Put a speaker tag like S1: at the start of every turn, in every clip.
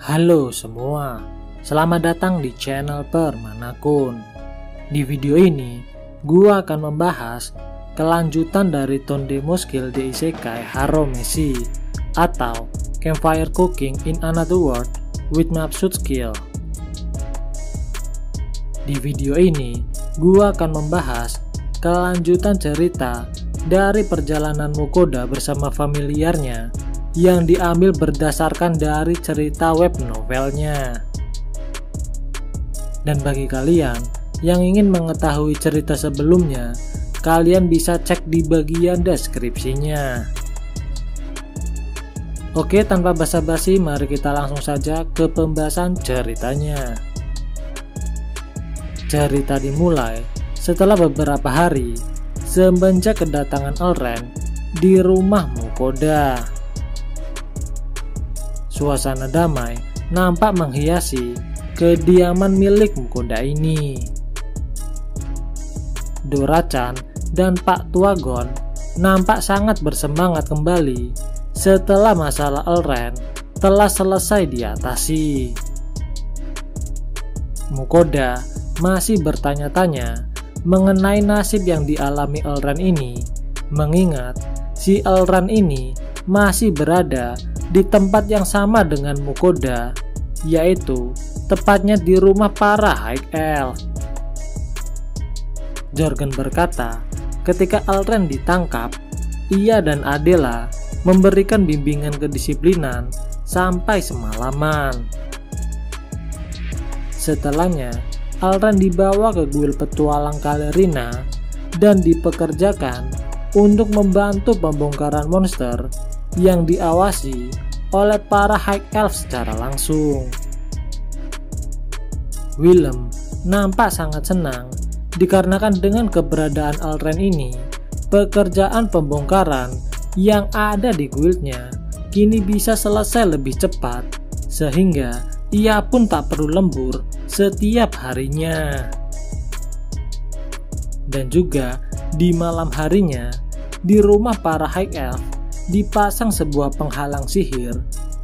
S1: Halo semua, selamat datang di channel Permanakun. Di video ini, gua akan membahas kelanjutan dari Tondemo skill di Isekai Haromesi atau Campfire Cooking in Another World with Mapsuit skill. Di video ini, gua akan membahas kelanjutan cerita dari perjalanan Mukoda bersama familiarnya yang diambil berdasarkan dari cerita web novelnya. Dan bagi kalian yang ingin mengetahui cerita sebelumnya, kalian bisa cek di bagian deskripsinya. Oke, tanpa basa-basi, mari kita langsung saja ke pembahasan ceritanya. Cerita dimulai setelah beberapa hari semenjak kedatangan Elren di rumah Mukoda. Suasana damai nampak menghiasi kediaman milik Mukoda ini. Dora-chan dan Pak Tuagon nampak sangat bersemangat kembali setelah masalah Elren telah selesai diatasi. Mukoda masih bertanya-tanya mengenai nasib yang dialami Elren ini, mengingat si Elren ini masih berada di tempat yang sama dengan Mukoda, yaitu tepatnya di rumah para High Elf. Jorgen berkata, ketika Elren ditangkap, ia dan Adela memberikan bimbingan kedisiplinan sampai semalaman. Setelahnya, Elren dibawa ke kuil petualang Kalerina dan dipekerjakan untuk membantu pembongkaran monster yang diawasi oleh para High Elf secara langsung. Willem nampak sangat senang dikarenakan dengan keberadaan Elren ini, pekerjaan pembongkaran yang ada di guildnya kini bisa selesai lebih cepat, sehingga ia pun tak perlu lembur setiap harinya. Dan juga di malam harinya, di rumah para High Elf dipasang sebuah penghalang sihir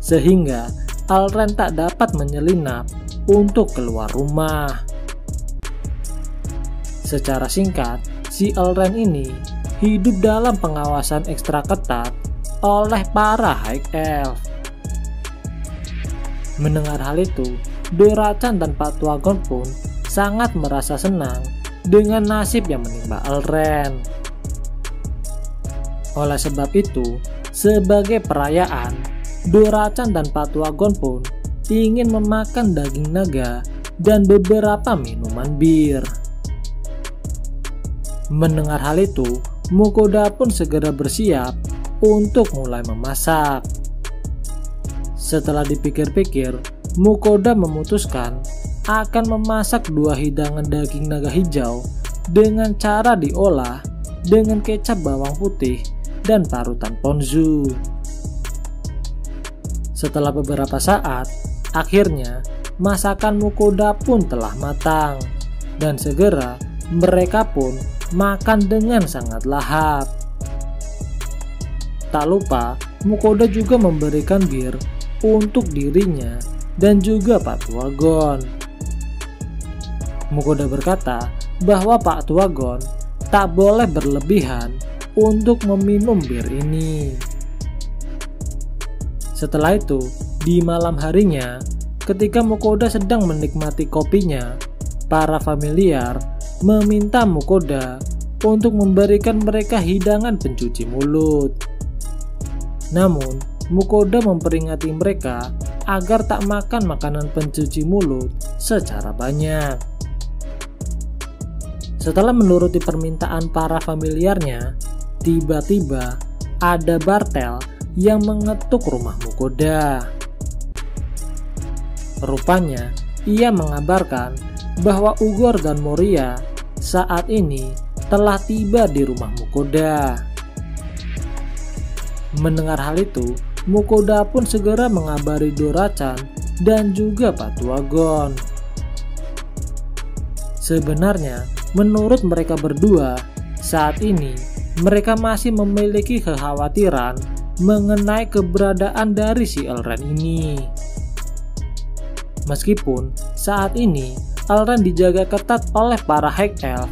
S1: sehingga Elren tak dapat menyelinap untuk keluar rumah. Secara singkat, si Elren ini hidup dalam pengawasan ekstra ketat oleh para High Elf. Mendengar hal itu, Dora-chan dan Pak Tuagon pun sangat merasa senang dengan nasib yang menimpa Elren. Oleh sebab itu, sebagai perayaan, Dora-chan dan Pak Tuagon pun ingin memakan daging naga dan beberapa minuman bir. Mendengar hal itu, Mukoda pun segera bersiap untuk mulai memasak. Setelah dipikir-pikir, Mukoda memutuskan akan memasak 2 hidangan daging naga hijau dengan cara diolah dengan kecap bawang putih dan parutan ponzu. Setelah beberapa saat, akhirnya masakan Mukoda pun telah matang dan segera mereka pun makan dengan sangat lahap. Tak lupa, Mukoda juga memberikan bir untuk dirinya dan juga Pak Tuagon. Mukoda berkata bahwa Pak Tuagon tak boleh berlebihan untuk meminum bir ini. Setelah itu, di malam harinya, ketika Mukoda sedang menikmati kopinya, para familiar meminta Mukoda untuk memberikan mereka hidangan pencuci mulut. Namun, Mukoda memperingati mereka agar tak makan makanan pencuci mulut secara banyak. Setelah menuruti permintaan para familiarnya, tiba-tiba ada Bartel yang mengetuk rumah Mukoda. Rupanya, ia mengabarkan bahwa Ugor dan Moria saat ini telah tiba di rumah Mukoda. Mendengar hal itu, Mukoda pun segera mengabari Dora-chan dan juga Pak Tuagon. Sebenarnya, menurut mereka berdua, saat ini mereka masih memiliki kekhawatiran mengenai keberadaan dari si Elren ini. Meskipun saat ini Elrond dijaga ketat oleh para High Elf,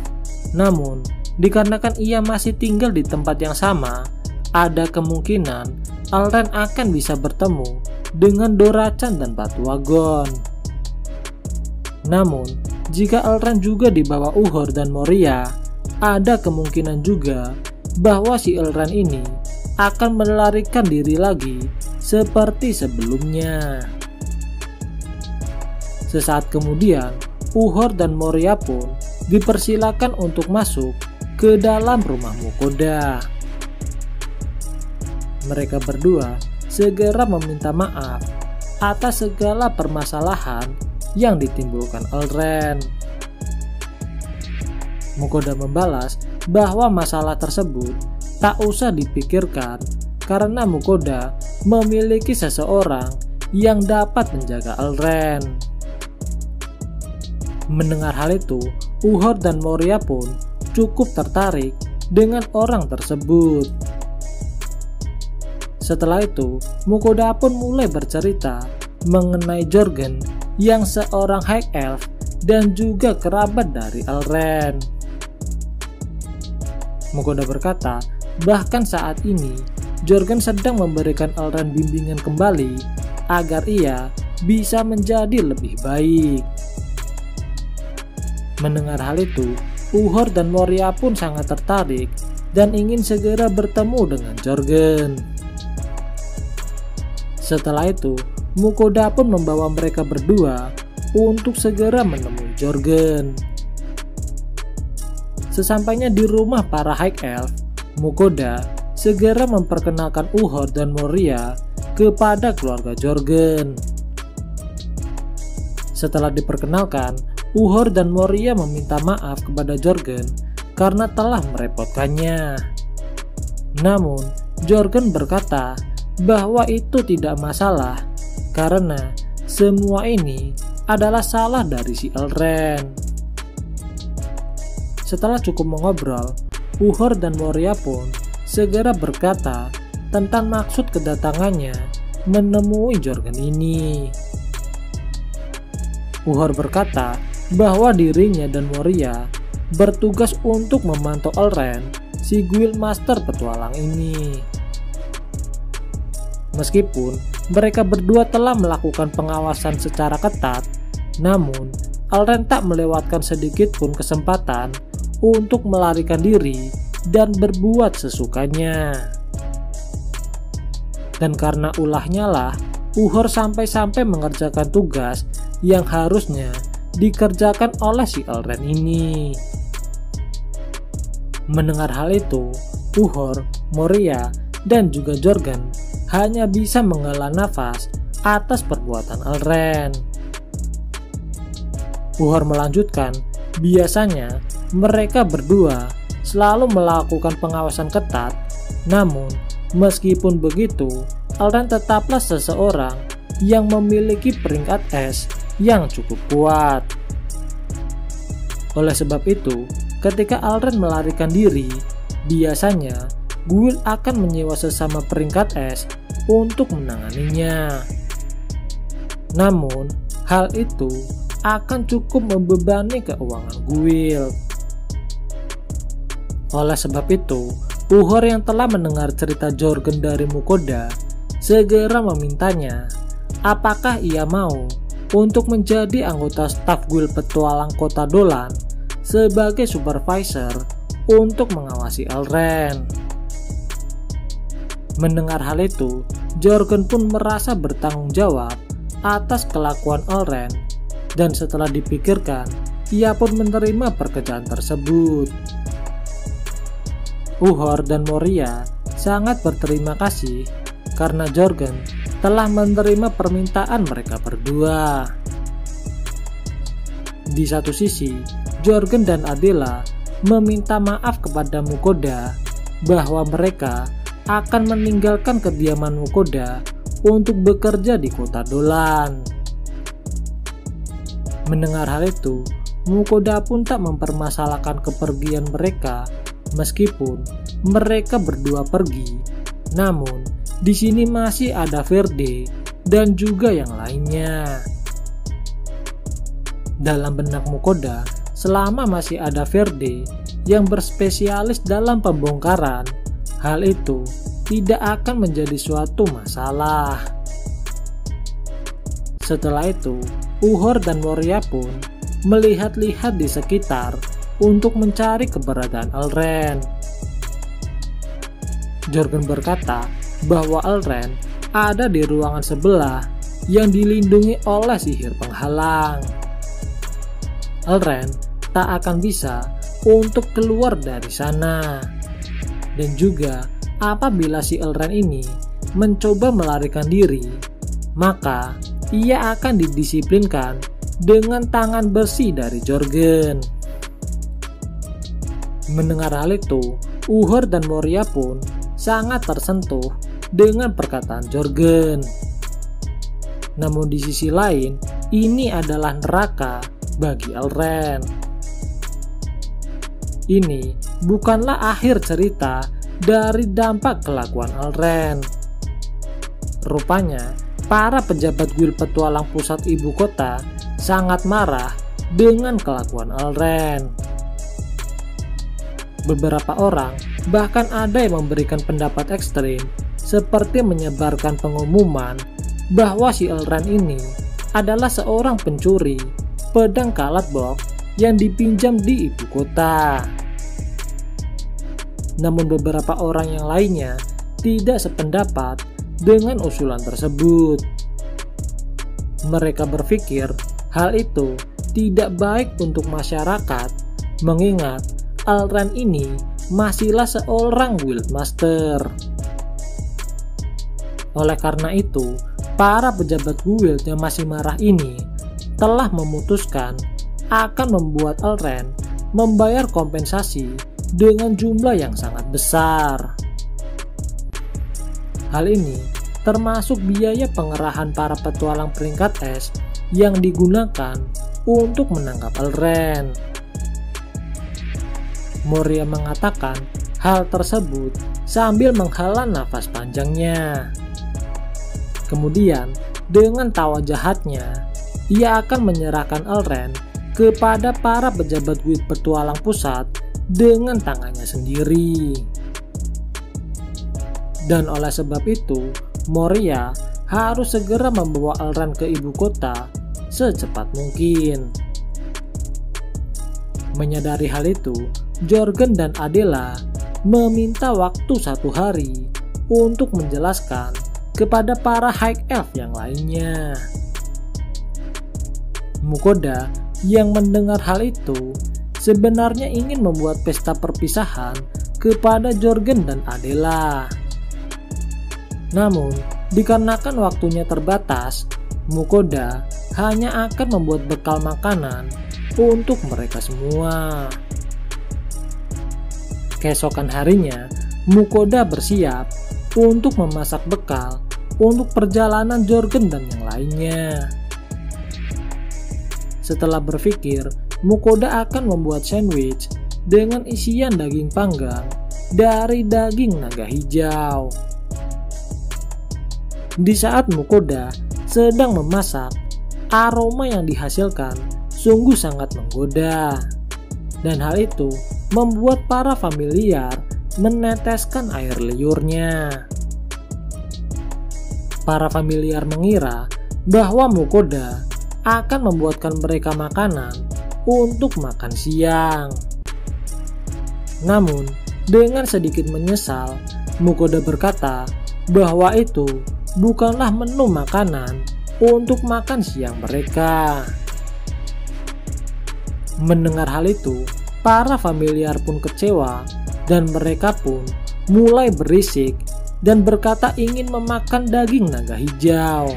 S1: namun dikarenakan ia masih tinggal di tempat yang sama, ada kemungkinan Elrond akan bisa bertemu dengan Dorachan dan Batuagon. Namun, jika Elrond juga dibawa Uhor dan Moria, ada kemungkinan juga bahwa si Elrond ini akan melarikan diri lagi seperti sebelumnya. Sesaat kemudian, Uhor dan Moria pun dipersilakan untuk masuk ke dalam rumah Mukoda. Mereka berdua segera meminta maaf atas segala permasalahan yang ditimbulkan Elrond. Mukoda membalas bahwa masalah tersebut tak usah dipikirkan karena Mukoda memiliki seseorang yang dapat menjaga Elrond. Mendengar hal itu, Uhor dan Moria pun cukup tertarik dengan orang tersebut. Setelah itu, Mukoda pun mulai bercerita mengenai Jorgen yang seorang High Elf dan juga kerabat dari Elrond. Mukoda berkata, bahkan saat ini Jorgen sedang memberikan Elrond bimbingan kembali agar ia bisa menjadi lebih baik. Mendengar hal itu, Uhor dan Moria pun sangat tertarik dan ingin segera bertemu dengan Jorgen. Setelah itu, Mukoda pun membawa mereka berdua untuk segera menemui Jorgen. Sesampainya di rumah para High Elf, Mukoda segera memperkenalkan Uhor dan Moria kepada keluarga Jorgen. Setelah diperkenalkan, Uhor dan Moria meminta maaf kepada Jorgen karena telah merepotkannya. Namun, Jorgen berkata bahwa itu tidak masalah karena semua ini adalah salah dari si Elrond. Setelah cukup mengobrol, Uhor dan Moria pun segera berkata tentang maksud kedatangannya menemui Jorgen ini. Uhor berkata bahwa dirinya dan Moria bertugas untuk memantau Elrond, si Guildmaster petualang ini. Meskipun mereka berdua telah melakukan pengawasan secara ketat, namun Elrond tak melewatkan sedikit pun kesempatan untuk melarikan diri dan berbuat sesukanya. Dan karena ulahnya lah, Uhor sampai-sampai mengerjakan tugas yang harusnya dikerjakan oleh si Elrond ini. Mendengar hal itu, Uhor, Moria, dan juga Jorgen hanya bisa menghela nafas atas perbuatan Elrond. Uhor melanjutkan, biasanya mereka berdua selalu melakukan pengawasan ketat, namun meskipun begitu, Elrond tetaplah seseorang yang memiliki peringkat es yang cukup kuat. Oleh sebab itu, ketika Elrond melarikan diri, biasanya guild akan menyewa sesama peringkat es untuk menanganinya. Namun, hal itu akan cukup membebani keuangan guild. Oleh sebab itu, Uhor yang telah mendengar cerita Jorgen dari Mukoda segera memintanya apakah ia mau untuk menjadi anggota staf guild petualang kota Dolan sebagai supervisor untuk mengawasi Elrond. Mendengar hal itu, Jorgen pun merasa bertanggung jawab atas kelakuan Elrond, dan setelah dipikirkan, ia pun menerima pekerjaan tersebut. Uhor dan Moria sangat berterima kasih karena Jorgen telah menerima permintaan mereka berdua. Di satu sisi, Jorgen dan Adela meminta maaf kepada Mukoda bahwa mereka akan meninggalkan kediaman Mukoda untuk bekerja di kota Dolan. Mendengar hal itu, Mukoda pun tak mempermasalahkan kepergian mereka meskipun mereka berdua pergi. Namun, di sini masih ada Verde dan juga yang lainnya. Dalam benak Mukoda, selama masih ada Verde yang berspesialis dalam pembongkaran, hal itu tidak akan menjadi suatu masalah. Setelah itu, Uhura dan Moria pun melihat-lihat di sekitar untuk mencari keberadaan Elren. Jorgen berkata bahwa Elren ada di ruangan sebelah yang dilindungi oleh sihir penghalang. Elren tak akan bisa untuk keluar dari sana. Dan juga apabila si Elren ini mencoba melarikan diri, maka ia akan didisiplinkan dengan tangan besi dari Jorgen. Mendengar hal itu, Uhura dan Moria pun sangat tersentuh dengan perkataan Jorgen. Namun di sisi lain, ini adalah neraka bagi Elren. Ini bukanlah akhir cerita dari dampak kelakuan Elren. Rupanya, para pejabat Guild Petualang Pusat Ibu Kota sangat marah dengan kelakuan Elren. Beberapa orang bahkan ada yang memberikan pendapat ekstrim, seperti menyebarkan pengumuman bahwa si Elren ini adalah seorang pencuri pedang Kalatbok yang dipinjam di ibu kota. Namun beberapa orang yang lainnya tidak sependapat dengan usulan tersebut. Mereka berpikir hal itu tidak baik untuk masyarakat, mengingat Elren ini masihlah seorang Guildmaster. Oleh karena itu, para pejabat guild yang masih marah ini telah memutuskan akan membuat Elren membayar kompensasi dengan jumlah yang sangat besar. Hal ini termasuk biaya pengerahan para petualang peringkat es yang digunakan untuk menangkap Elren. Moria mengatakan hal tersebut sambil menghela nafas panjangnya. Kemudian, dengan tawa jahatnya, ia akan menyerahkan Elren kepada para pejabat Guild Petualang Pusat dengan tangannya sendiri. Dan oleh sebab itu, Moria harus segera membawa Elren ke ibu kota secepat mungkin. Menyadari hal itu, Jorgen dan Adela meminta waktu 1 hari untuk menjelaskan kepada para High Elf yang lainnya. Mukoda yang mendengar hal itu sebenarnya ingin membuat pesta perpisahan kepada Jorgen dan Adela. Namun, dikarenakan waktunya terbatas, Mukoda hanya akan membuat bekal makanan untuk mereka semua. Keesokan harinya, Mukoda bersiap untuk memasak bekal untuk perjalanan Jorgen dan yang lainnya. Setelah berpikir, Mukoda akan membuat sandwich dengan isian daging panggang dari daging naga hijau. Di saat Mukoda sedang memasak, aroma yang dihasilkan sungguh sangat menggoda. Dan hal itu membuat para familiar meneteskan air liurnya. Para familiar mengira bahwa Mukoda akan membuatkan mereka makanan untuk makan siang. Namun, dengan sedikit menyesal, Mukoda berkata bahwa itu bukanlah menu makanan untuk makan siang mereka. Mendengar hal itu, para familiar pun kecewa dan mereka pun mulai berisik dan berkata ingin memakan daging naga hijau.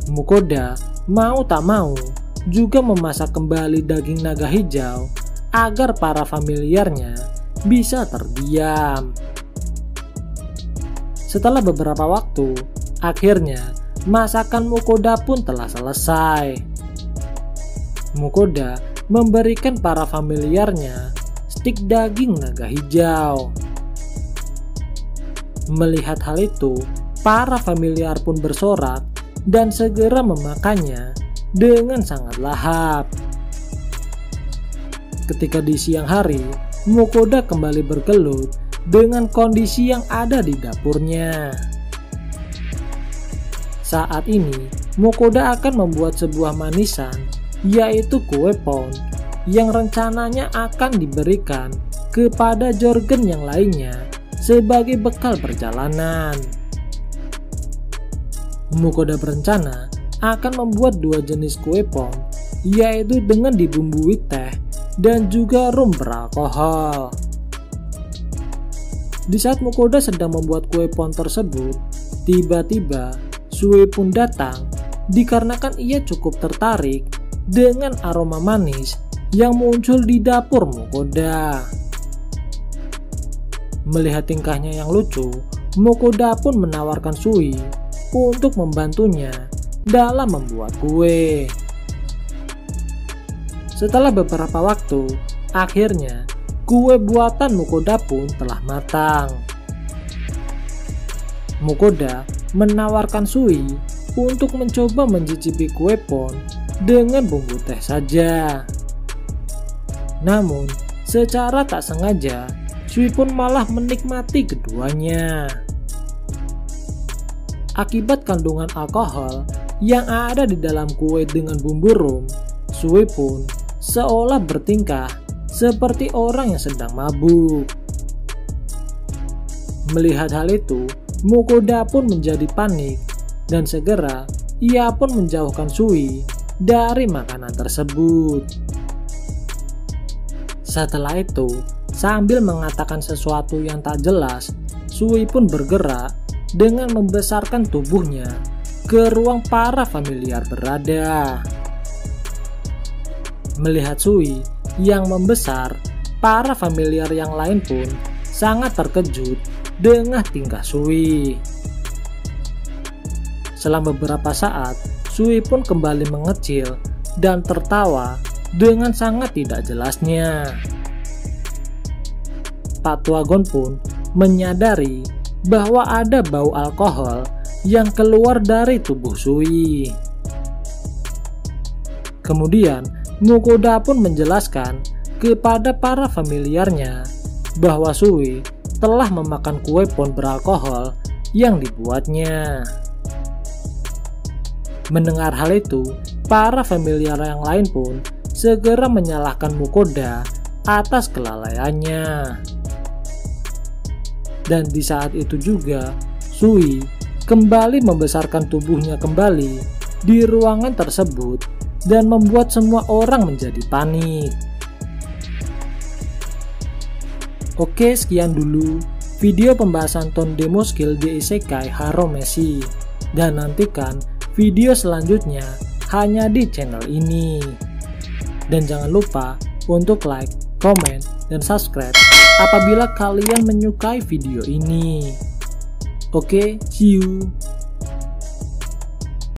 S1: Mukoda mau tak mau juga memasak kembali daging naga hijau agar para familiarnya bisa terdiam. Setelah beberapa waktu, akhirnya masakan Mukoda pun telah selesai. Mukoda memberikan para familiarnya stik daging naga hijau. Melihat hal itu, para familiar pun bersorak dan segera memakannya dengan sangat lahap. Ketika di siang hari, Mukoda kembali bergelut dengan kondisi yang ada di dapurnya. Saat ini, Mukoda akan membuat sebuah manisan, yaitu kue pound, yang rencananya akan diberikan kepada Jorgen yang lainnya sebagai bekal perjalanan. Mukoda berencana akan membuat dua jenis kue pound, yaitu dengan dibumbui teh dan juga rum beralkohol. Di saat Mukoda sedang membuat kue pound tersebut, tiba-tiba Sui pun datang dikarenakan ia cukup tertarik dengan aroma manis yang muncul di dapur Mukoda. Melihat tingkahnya yang lucu, Mukoda pun menawarkan Sui untuk membantunya dalam membuat kue. Setelah beberapa waktu, akhirnya kue buatan Mukoda pun telah matang. Mukoda menawarkan Sui untuk mencoba mencicipi kue pound dengan bumbu teh saja. Namun, secara tak sengaja, Sui pun malah menikmati keduanya. Akibat kandungan alkohol yang ada di dalam kue dengan bumbu rum, Sui pun seolah bertingkah seperti orang yang sedang mabuk. Melihat hal itu, Mukoda pun menjadi panik dan segera ia pun menjauhkan Sui dari makanan tersebut. Setelah itu, sambil mengatakan sesuatu yang tak jelas, Sui pun bergerak dengan membesarkan tubuhnya ke ruang para familiar berada. Melihat Sui yang membesar, para familiar yang lain pun sangat terkejut dengan tingkah Sui. Selama beberapa saat, Sui pun kembali mengecil dan tertawa dengan sangat tidak jelasnya. Pak Tuagon pun menyadari bahwa ada bau alkohol yang keluar dari tubuh Sui. Kemudian, Mukoda pun menjelaskan kepada para familiarnya bahwa Sui telah memakan kue pound beralkohol yang dibuatnya. Mendengar hal itu, para familiar yang lain pun segera menyalahkan Mukoda atas kelalaiannya. Dan di saat itu juga, Sui kembali membesarkan tubuhnya kembali di ruangan tersebut dan membuat semua orang menjadi panik. Oke, sekian dulu video pembahasan tone demo skill di Isekai Haromesi, dan nantikan video selanjutnya hanya di channel ini. Dan jangan lupa untuk like, komen, dan subscribe apabila kalian menyukai video ini. Oke, see you.